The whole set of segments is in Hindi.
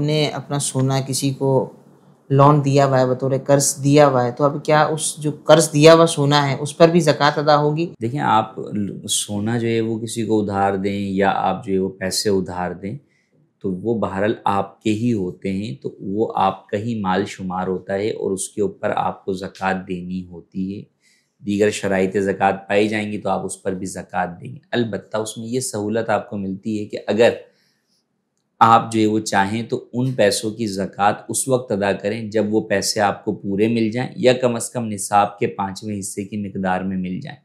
हमने अपना सोना किसी को लोन दिया हुआ है, बतौर कर्ज़ दिया हुआ है, तो अब क्या उस जो कर्ज़ दिया हुआ सोना है, उस पर भी ज़कात अदा होगी? देखिए, आप सोना जो है वो किसी को उधार दें या आप जो है वो पैसे उधार दें, तो वो बहरहाल आपके ही होते हैं, तो वो आपका ही माल शुमार होता है और उसके ऊपर आपको ज़कात देनी होती है। दीगर शराइत ज़कात पाई जाएंगी तो आप उस पर भी ज़कात देंगे। अलबत्ता उसमें ये सहूलत आपको मिलती है कि अगर आप जो है वो चाहें तो उन पैसों की ज़कात उस वक्त अदा करें जब वो पैसे आपको पूरे मिल जाएं या कम से कम निसाब के 5वें हिस्से की मिकदार में मिल जाएं।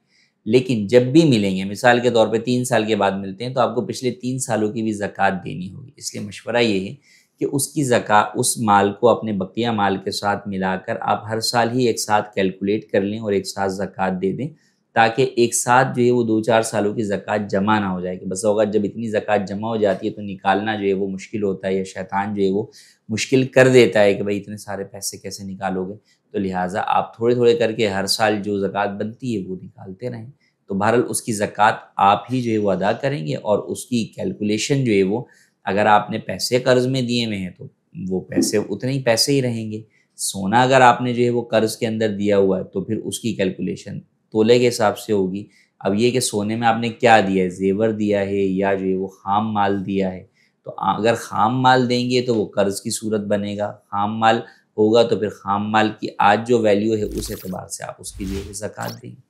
लेकिन जब भी मिलेंगे, मिसाल के तौर पे 3 साल के बाद मिलते हैं, तो आपको पिछले 3 सालों की भी ज़कात देनी होगी। इसलिए मशवरा ये है कि उसकी उस माल को अपने बकिया माल के साथ मिलाकर आप हर साल ही एक साथ कैलकुलेट कर लें और एक साथ ज़कात दे दें, ताकि एक साथ जो है वो 2-4 सालों की ज़कात जमा ना हो जाए। कि बस होगा जब इतनी ज़कात जमा हो जाती है तो निकालना जो है वो मुश्किल होता है, या शैतान जो है वो मुश्किल कर देता है कि भाई इतने सारे पैसे कैसे निकालोगे। तो लिहाजा आप थोड़े-थोड़े करके हर साल जो ज़कात बनती है वो निकालते रहें। तो बहरहाल उसकी ज़कात आप ही जो है वो अदा करेंगे, और उसकी कैलकुलेशन जो है वो, अगर आपने पैसे कर्ज़ में दिए हुए हैं तो वो पैसे उतने ही पैसे ही रहेंगे। सोना अगर आपने जो है वो कर्ज़ के अंदर दिया हुआ है तो फिर उसकी कैलकुलेशन तोले के हिसाब से होगी। अब ये कि सोने में आपने क्या दिया है, ज़ेवर दिया है या जो है वो ख़ाम माल दिया है, तो अगर ख़ाम माल देंगे तो वो कर्ज़ की सूरत बनेगा, ख़ाम माल होगा तो फिर ख़ाम माल की आज जो वैल्यू है उस एतबार से आप उसकी जो है ज़कात देंगे।